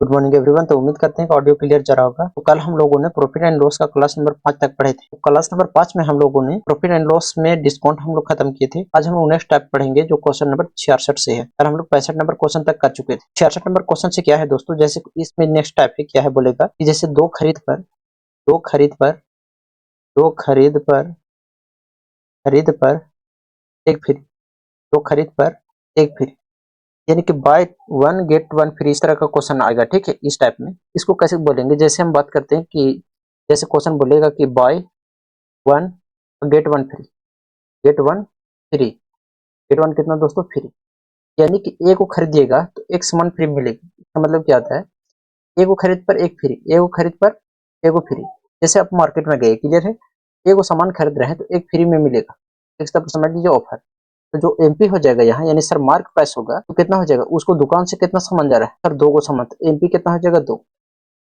Good morning everyone. तो उम्मीद करते हैं कि ऑडियो क्लियर जा रहा होगा। तो कल हम लोगों ने प्रॉफिट एंड लॉस का क्लास नंबर 5 तक पढ़े थे। तो क्लास नंबर 5 में हम लोगों ने प्रॉफिट एंड लॉस में डिस्काउंट हम लोग खत्म किए थे। आज हम लोग नेक्स्ट टाइप पढ़ेंगे जो क्वेश्चन नंबर 66 से है। कल हम लोग 65 नंबर क्वेश्चन तक कर चुके थे। 66 नंबर क्वेश्चन से क्या है दोस्तों, जैसे इसमें नेक्स्ट टाइप है क्या है बोलेगा कि जैसे दो खरीद पर दो खरीद पर दो खरीद पर खरीद पर एक फ्री, दो खरीद पर एक फ्री, यानी कि by one get one free, इस तरह का क्वेश्चन आएगा। ठीक है, इस टाइप में इसको कैसे बोलेंगे, जैसे हम बात करते हैं कि जैसे क्वेश्चन बोलेगा कि by one get one free, get one free, get one कितना दोस्तों फ्री, यानी कि ए को खरीदिएगा तो एक सामान फ्री मिलेगी। इसका मतलब क्या होता है, ए को खरीद पर एक फ्री, ए को खरीद पर ए को फ्री। जैसे आप मार्केट में गए, क्लियर है, ए को सामान खरीद रहे हैं तो एक फ्री में मिलेगा, एक समझ लीजिए ऑफर। तो जो एमपी हो जाएगा यहाँ, यानी सर मार्क प्राइस होगा तो कितना हो जाएगा, उसको दुकान से कितना सामान जा रहा है सर, दो को सामान, तो एमपी कितना हो जाएगा दो।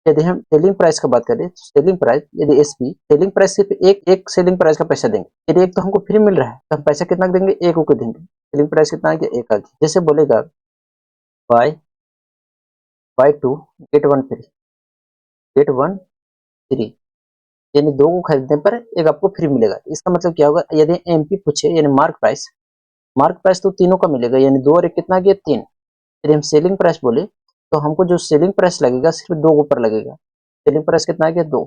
यदि हम सेलिंग प्राइस का बात करें तो सेलिंग प्राइस, यदि एसपी सेलिंग प्राइस सिर्फ एक एक सेलिंग प्राइस का पैसा देंगे, यदि एक तो हमको फ्री मिल रहा है तो हम पैसा कितना देंगे, एक को देंगे। सेलिंग प्राइस कितना आ गया, एक आ गया। जैसे बोलेगा buy buy two get one free, get one free, यानी दो को खरीदने पर एक आपको फ्री मिलेगा। इसका मतलब क्या होगा, यदि एमपी पूछे यानी मार्क प्राइस, मार्क प्राइस तो तीनों का मिलेगा, यानी दो और एक कितना गया तीन। यदि हम सेलिंग प्राइस बोले तो हमको जो सेलिंग प्राइस लगेगा सिर्फ दो के ऊपर लगेगा, सेलिंग प्राइस कितना आ गया दो।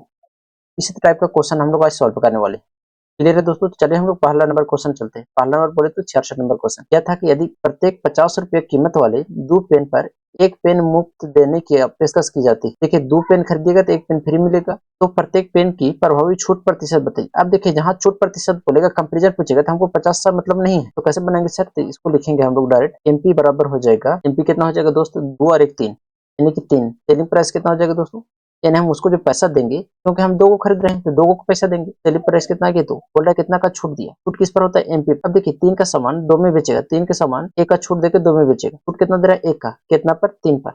इसी टाइप का क्वेश्चन हम लोग आज सॉल्व करने वाले। क्लियर है दोस्तों, तो चलिए हम लोग पहला नंबर क्वेश्चन चलते हैं। पहला नंबर बोले तो 66 नंबर क्वेश्चन क्या था कि यदि प्रत्येक 50 रुपये कीमत वाले दो पेन पर एक पेन मुफ्त देने की पेशकश की जाती है। देखिए दो पेन खरीदिएगा तो एक पेन फ्री मिलेगा, तो प्रत्येक पेन की प्रभावी छूट प्रतिशत बताइए। अब देखिए जहाँ छूट प्रतिशत बोलेगा, कंपेरिजन पूछेगा तो हमको 50 से मतलब नहीं है, तो कैसे बनाएंगे सर, तो इसको लिखेंगे हम लोग डायरेक्ट, एमपी बराबर हो जाएगा, एमपी कितना हो जाएगा दोस्तों, दो और एक तीन, यानी कि तीन। सेलिंग प्राइस कितना हो जाएगा दोस्तों, यानी हम उसको जो पैसा देंगे, क्योंकि हम दो को खरीद रहे हैं तो दो को पैसा देंगे। सेलिंग प्राइस कितना है, दो बोल रहा है कितना का छूट दिया, छूट किस पर होता है, एमपी। अब देखिए तीन का सामान दो में बेचेगा, तीन के सामान एक का छूट देकर दो में बेचेगा, छूट कितना दे रहा है, एक का, कितना पर, तीन पर,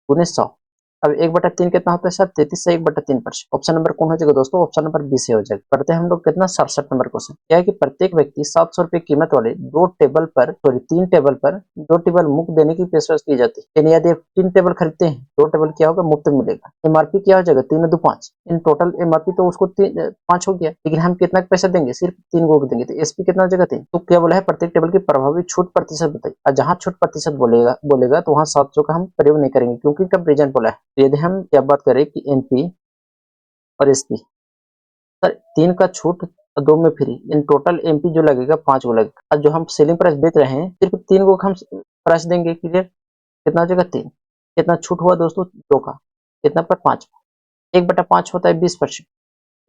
1900। अब एक बटा तीन कितना होता है सर, 33 से एक बटा तीन पर। ऑप्शन नंबर कौन हो जाएगा दोस्तों, ऑप्शन नंबर बी से हो जाएगा। पढ़ते हैं हम लोग कितना 67 नंबर क्वेश्चन क्या है कि प्रत्येक व्यक्ति 700 रुपए कीमत वाले दो टेबल पर, सॉरी तीन टेबल पर दो टेबल मुफ्त देने की पेशकश की जाती है। यानी यदि आप तीन टेबल खरीदते हैं, दो टेबल क्या होगा, मुफ्त मिलेगा। एमआरपी क्या हो जाएगा, तीन दो पांच, इन टोटल एमआरपी तो उसको पांच हो गया, लेकिन हम कितना पैसा देंगे, सिर्फ तीन को देंगे, तो एसपी कितना हो जाएगा तीन। तो क्या बोला है, प्रत्येक टेबल की प्रभावी छूट प्रतिशत बताइए। और जहां छूट प्रतिशत बोलेगा बोलेगा तो वहां 700 का हम प्रयोग नहीं करेंगे, क्योंकि कंपेरिजन बोला है। तो यदि हम क्या बात करें कि एमपी और एसपी, सर तीन का छूट और दो में फ्री, इन टोटल एमपी जो लगेगा पांच को लगेगा। और जो हम सेलिंग प्राइस बेच रहे हैं सिर्फ तीन को हम प्राइस देंगे, क्लियर, कितना हो जाएगा तीन। कितना छूट हुआ दोस्तों, दो का, कितना पर, पांच। एक बटा पांच होता है 20%,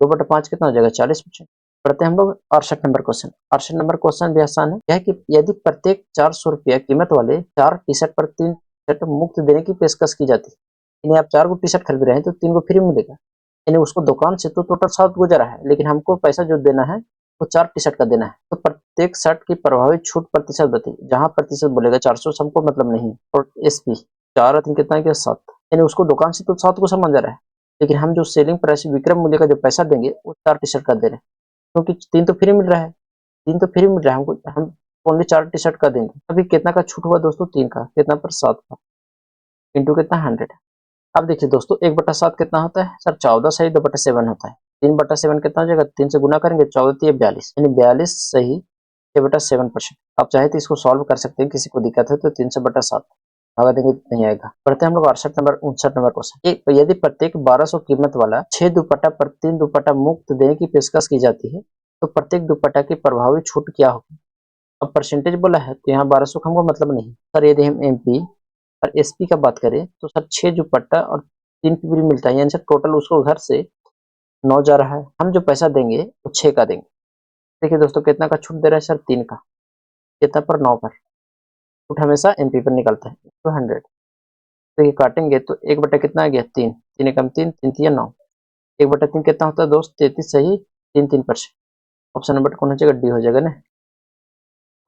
दो बटा पांच कितना हो जाएगा, 40%। पढ़ते हैं हम लोग 68 नंबर क्वेश्चन। 68 नंबर क्वेश्चन भी आसान है, यह है कि यदि प्रत्येक 400 रुपया कीमत वाले चार टी शर्ट पर तीन शर्ट मुफ्त देने की पेशकश की जाती है, यानी आप चार को टी शर्ट खरीद रहे हैं तो तीन को फ्री मिलेगा, यानी उसको दुकान से तो टोटल 7 को जा रहा है, लेकिन हमको पैसा जो देना है वो चार टी शर्ट का देना है। तो प्रत्येक शर्ट की प्रभावी छूट प्रतिशत बताइए। जहां प्रतिशत बोलेगा 400 से हमको मतलब नहीं, और एसपी चार और तीन कितना है, 7, यानी उसको दुकान से तो 7 को समझ जा रहा है, लेकिन हम जो सेलिंग प्राइस विक्रम मूल्य का जो पैसा देंगे वो चार टी शर्ट का दे रहे हैं, क्योंकि तीन तो फ्री मिल रहा है, तीन तो फ्री मिल रहा है हमको, हम ओनली चार टी शर्ट का देंगे। अभी कितना का छूट हुआ दोस्तों, तीन का, कितना पर, 7 का, इंटू कितना 100। अब देखिए दोस्तों 1/7 कितना होता है सर, 14 सही 2/7 होता है। 3/7 कितना हो जाएगा, 3 से गुना करेंगे, 14 42, यानी 42 सही 6/7%। आप चाहे तो इसको सॉल्व कर सकते हैं, किसी को दिक्कत है तो 300/7 भागा देंगे तो नहीं आएगा। पढ़ते हैं हम लोग 69 नंबर क्वेश्चन। यदि प्रत्येक 1200 कीमत वाला 6 दुपट्टा पर 3 दुपट्टा मुफ्त देने की पेशकश की जाती है, तो प्रत्येक दुपट्टा की प्रभावी छूट क्या होगी। अब परसेंटेज बोला है तो यहाँ 1200 का हमको मतलब नहीं सर। यदि हम एमपी और एसपी का बात करें तो सर 6 दुपट्टा और 3 पीपीडी मिलता है, यानी सर टोटल उसको घर से 9 जा रहा है, हम जो पैसा देंगे वो 6 का देंगे। देखिए दोस्तों कितना का छूट दे रहा है सर, 3 का, कितना पर, 9 पर। छूट हमेशा एमपी पर निकलता है, तो 100। तो ये काटेंगे तो एक बटा कितना आ गया, तीन, तीन एकम तीन, तीन तिया 9, 1/3 कितना होता है दोस्त, 33 सही 3%। ऑप्शन नंबर कौन हो जाएगा, डी हो जाएगा ना,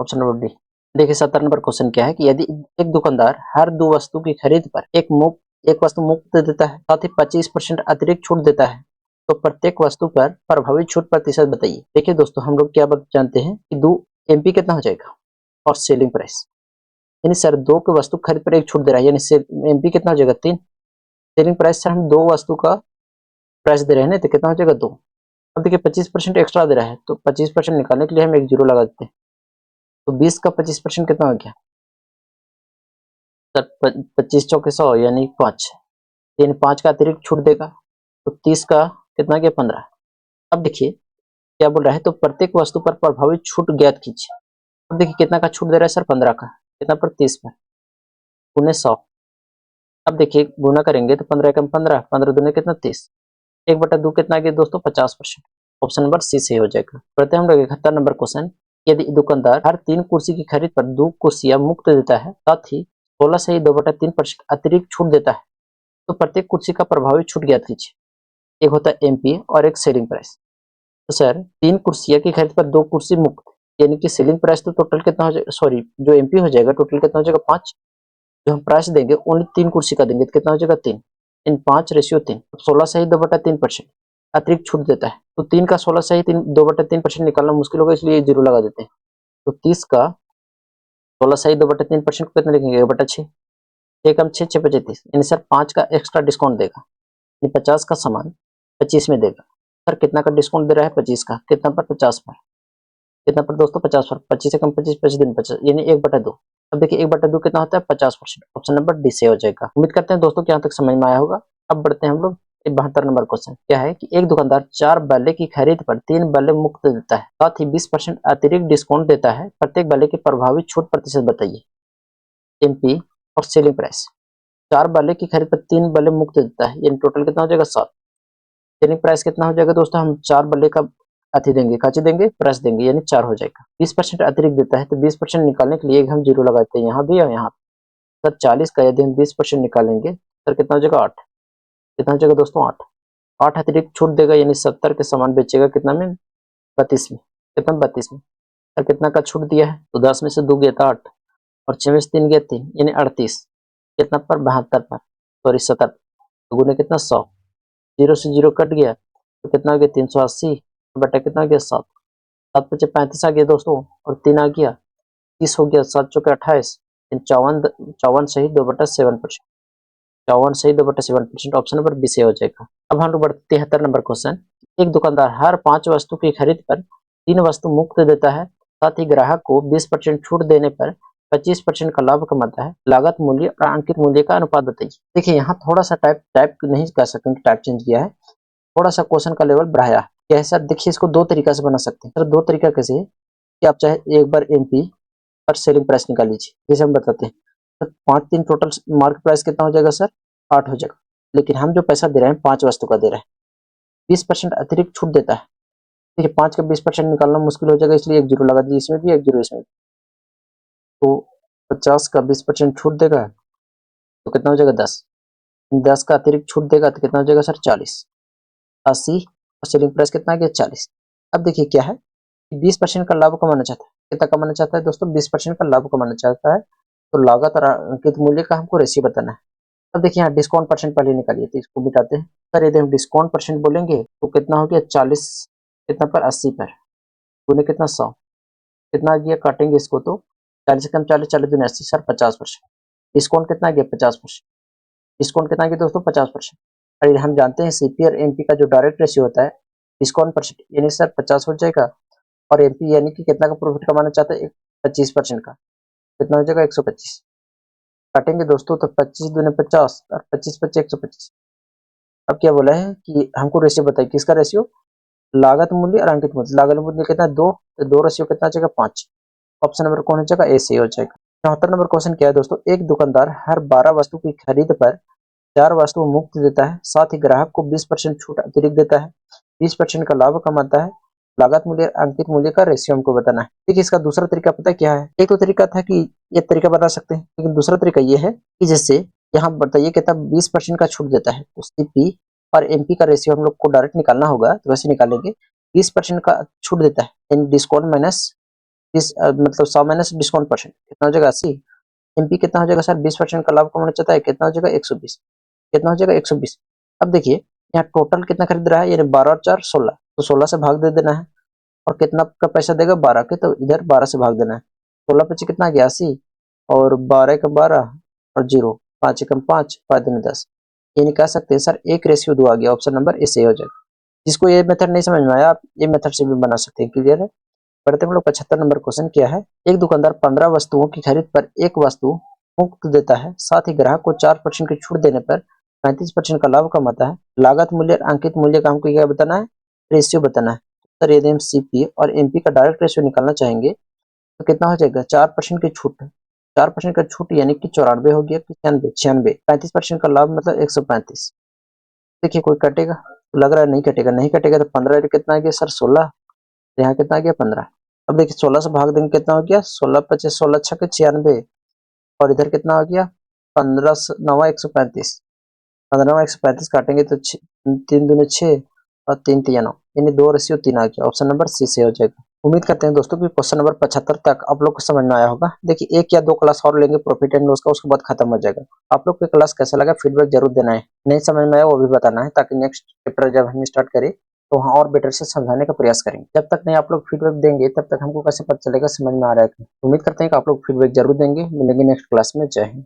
ऑप्शन नंबर डी। देखिए 70 नंबर क्वेश्चन क्या है कि यदि एक दुकानदार हर दो वस्तु की खरीद पर एक वस्तु मुफ्त देता है, साथ ही 25% अतिरिक्त छूट देता है, तो प्रत्येक वस्तु पर प्रभावी छूट प्रतिशत बताइए। देखिए दोस्तों हम लोग क्या बात जानते हैं कि दो एमपी कितना हो जाएगा और सेलिंग प्राइस, यानी सर 2 की वस्तु खरीद पर 1 छूट दे रहा है, यानी एमपी कितना हो जाएगा 3। सेलिंग प्राइस से हम 2 वस्तु का प्राइस दे रहे हैं ना, तो कितना हो जाएगा 2। अब देखिए 25% एक्स्ट्रा दे रहा है, तो 25% निकालने के लिए हम एक जीरो लगा देते हैं। तो 20 का 25% कितना हो गया सर, 25 चौके 100 यानी 5, यानी 5 का अतिरिक्त छूट देगा, तो 30 का कितना गया 15। अब देखिए क्या बोल रहा है, तो प्रत्येक वस्तु पर प्रभावित छूट ज्ञात कीजिए। अब देखिए कितना का छूट दे रहा है सर, 15 का, कितना पर 30 पर, पुणे 100। अब देखिए गुना करेंगे तो 15 कम 15, 15 दूने कितना 30, 1/2 कितना गया दोस्तों 50%। ऑप्शन नंबर सी सही हो जाएगा। बढ़ते हैं हम लोग 71 नंबर क्वेश्चन। यदि दुकानदार हर 3 कुर्सी की खरीद पर 2 कुर्सियां मुफ्त देता है, साथ ही 16 से ही 2/3% अतिरिक्त छूट देता है, तो प्रत्येक कुर्सी का प्रभावी छूट ज्ञात कीजिए। एक होता है एमपी और एक सेलिंग प्राइस। तो सर 3 कुर्सियां की खरीद पर 2 कुर्सी मुफ्त, यानी कि सेलिंग प्राइस तो टोटल कितना हो जाएगा, सॉरी जो एमपी हो जाएगा टोटल कितना हो जाएगा 5। जो हम प्राइस देंगे ओनली 3 कुर्सी का देंगे तो कितना हो जाएगा 3, इन 5:3। 16 से ही 2/3% अतिरिक्त छूट देता है, तो 3 का 16 से ही 2/3% निकालना मुश्किल होगा, इसलिए जीरो लगा देते हैं। तो 30 का 16 से ही 2/3% को कितना लिखेंगे 1/6, 6 कम 6, 6 25 30, यानी सर 5 का एक्स्ट्रा डिस्काउंट देगा, यानी 50 का सामान 25 में देगा। सर कितना का डिस्काउंट दे रहा है 25 का, कितना पर 50 पर, कितना पर दोस्तों 50 पर, 25 से कम 25, 25 दिन 50, यानी 1/2। अब देखिए 1/2 कितना होता है 50%। ऑप्शन नंबर डी से हो जाएगा। उम्मीद करते हैं दोस्तों कि यहाँ तक समझ में आया होगा। अब बढ़ते हैं हम लोग 72 नंबर क्वेश्चन। क्या है कि एक दुकानदार 4 बल्ले की खरीद पर 3 बल्ले मुफ्त देता है, साथ ही 20% अतिरिक्त डिस्काउंट देता है। प्रत्येक बल्ले की प्रभावित छूट प्रतिशत बताइए। एमपी और सेलिंग प्राइस। 4 बल्ले की खरीद पर 3 बल्ले मुफ्त देता है, यानी टोटल कितना हो जाएगा 7। सेलिंग प्राइस कितना हो जाएगा दोस्तों, हम 4 बल्ले का अति देंगे, काची देंगे प्राइस देंगे, यानी 4 हो जाएगा। 20% अतिरिक्त देता है, तो 20% निकालने के लिए हम जीरो लगाते हैं यहाँ भी और यहाँ। सर 40 का यदि हम 20% निकालेंगे सर कितना हो जाएगा 8, कितना हो जाएगा दोस्तों 8। 8 अतिरिक्त छूट देगा, यानी 70 के सामान बेचेगा कितना में 32 में, कितना 32 में। सर कितना का छूट दिया है, तो 10 में से 2 गया था 8 और 6 में से 3 गया 3, यानी 38, कितना पर 72 पर, सॉरी 70, तो गुने कितना 100, 0 से 0 कट गया तो कितना हो गया 380 बटा कितना हो गया 7, 7 पचे 35 आ गया दोस्तों और 3 आ गया 30 हो गया, 7 चौके 28, 54 सही 2/7%, 54 सही 2/7%। ऑप्शन नंबर बी से हो जाएगा। अब हम लोग बढ़ते 73 नंबर क्वेश्चन। एक दुकानदार हर 5 वस्तु की खरीद पर 3 वस्तु मुफ्त देता है, साथ ही ग्राहक को 20% छूट देने पर 25% का लाभ कमाता है। लागत मूल्य और अंकित मूल्य का अनुपात बताइए। देखिए यहाँ थोड़ा सा टाइप नहीं कर सकते, टाइप चेंज किया है, थोड़ा सा क्वेश्चन का लेवल बढ़ाया है। क्या है सर, देखिए इसको 2 तरीका से बना सकते हैं सर। 2 तरीका कैसे है कि आप चाहे एक बार एमपी और सेलिंग प्राइस निकाल लीजिए, जैसे हम बताते हैं। तो 5 3 टोटल मार्केट प्राइस कितना हो जाएगा सर 8 हो जाएगा, लेकिन हम जो पैसा दे रहे हैं 5 वस्तु का दे रहे हैं, 20% अतिरिक्त छूट देता है। देखिए 5 का 20% निकालना मुश्किल हो जाएगा, इसलिए एक जीरो लगा दीजिए, इसमें भी एक जीरो इसमें भी। तो 50 का 20% छूट देगा तो कितना हो जाएगा 10, 10 का अतिरिक्त छूट देगा तो कितना हो जाएगा सर 40, 80 और सेलिंग प्राइस कितना आ गया 40। अब देखिए क्या है, 20% का लाभ कमाना चाहता है। कितना कमाना चाहता है दोस्तों, 20% का लाभ कमाना चाहता है, तो लागत और अंकित मूल्य का हमको रेशियो बताना है। अब देखिए यहाँ डिस्काउंट परसेंट पहले निकालिए, तो इसको मिटाते हैं। सर यदि हम डिस्काउंट परसेंट बोलेंगे तो कितना हो गया 40, कितना पर 80 पर, गुने कितना 100, कितना आ गया, काटेंगे इसको तो 40 से कम 40, 40 दूनी 80 सर 50%। डिस्काउंट कितना आ गया 50%, डिस्काउंट कितना आ गया दोस्तों 50%। और हम जानते हैं सीपी और एमपी का जो डायरेक्ट रेशियो होता है डिस्काउंट परसेंट, यानी सर 50 हो जाएगा, और एमपी यानी कि कितना का प्रॉफिट कमाना चाहते हैं 25% का, कितना हो जाएगा 125। काटेंगे दोस्तों तो 25 दूने 50 और 25 25 125। अब क्या बोला है कि हमको रेशियो बताइए, किसका रेशियो, लागत मूल्य और अंकित मूल्य। लागत मूल्य कितना 2, तो 2 रेशियो कितना आ जाएगा 5। ऑप्शन नंबर कौन हो जाएगा, ए से हो जाएगा। 74 नंबर क्वेश्चन क्या है दोस्तों, एक दुकानदार हर 12 वस्तु की खरीद पर 4 वस्तु मुफ्त देता है, साथ ही ग्राहक को 20% छूट अतिरिक्त देता है, 20% का लाभ कमाता है। लागत मूल्य अंकित मूल्य का रेशियो हमको बताना है। देखिए इसका दूसरा तरीका पता है क्या है, एक तो तरीका था कि ये तरीका बता सकते हैं, लेकिन दूसरा तरीका ये है कि जैसे यहाँ बताइए कितना 20% का छूट देता है, तो सीपी और एमपी का रेशियो हम लोग को डायरेक्ट निकालना होगा, तो वैसे निकालेंगे। 20% का छूट देता है, यानी डिस्काउंट माइनस मतलब 100 माइनस डिस्काउंट परसेंट कितना हो जाएगा 80। एमपी कितना हो जाएगा सर, 20% का लाभ कमाना चाहता है, कितना हो जाएगा 120, कितना हो जाएगा 120। अब देखिए यहाँ टोटल कितना खरीद रहा है, यानी 12 और 4 16, तो 16 से भाग दे देना है, और कितना का पैसा देगा 12 के, तो इधर 12 से भाग देना है। 16 पच्चीस कितना आ गया 80, और 12 का 12 और 0, 5 एकम 5, 5 दूनी 10। यानी कह सकते हैं सर 1:2 आ गया। ऑप्शन नंबर ए सही हो जाएगा। जिसको ये मेथड नहीं समझ में आया, आप ये मेथड से भी बना सकते हैं। क्लियर है? बढ़ते हम लोग 75 नंबर क्वेश्चन क्या है। एक दुकानदार 15 वस्तुओं की खरीद पर एक वस्तु मुफ्त देता है, साथ ही ग्राहक को 4% की छूट देने पर 35% का लाभ कमाता है। लागत मूल्य और अंकित मूल्य का हमको क्या बताना है? रेशियो बताना है। सर यदि हम सीपी और एमपी का डायरेक्ट रेशियो निकालना चाहेंगे तो कितना हो जाएगा? 4% की छूट, 4% का छूट यानी कि 94 हो गया कि 96, 96, 35% का लाभ मतलब 135। देखिए कोई कटेगा? लग रहा है नहीं कटेगा। नहीं कटेगा तो 15 कितना आ गया सर? 16। यहाँ कितना आ गया? 15। अब देखिए 16 से भाग देंगे कितना हो गया? 16 25, 16 छक्के 96। और इधर कितना हो गया? 15 9 135। 15 135 काटेंगे तो 3 दूनी 6 और 3 तिया 9, यानी 2:3 आ गया। ऑप्शन नंबर सी से हो जाएगा। उम्मीद करते हैं दोस्तों कि क्वेश्चन नंबर 75 तक आप लोग को समझ में आया होगा। देखिए 1 या 2 क्लास और लेंगे प्रॉफिट एंड लॉस का, उसके बाद खत्म हो जाएगा। आप लोग को क्लास कैसा लगा फीडबैक जरूर देना है। नहीं समझ में आया वो भी बताना है, ताकि नेक्स्ट चैप्टर जब हम स्टार्ट करें तो वहाँ और बेटर से समझाने का प्रयास करेंगे। जब तक नहीं आप लोग फीडबैक देंगे तब तक हमको कैसे पता चलेगा समझ में आ रहा है। उम्मीद करते हैं कि आप लोग फीडबैक जरूर देंगे। मिलेंगे नेक्स्ट क्लास में। जय हिंद।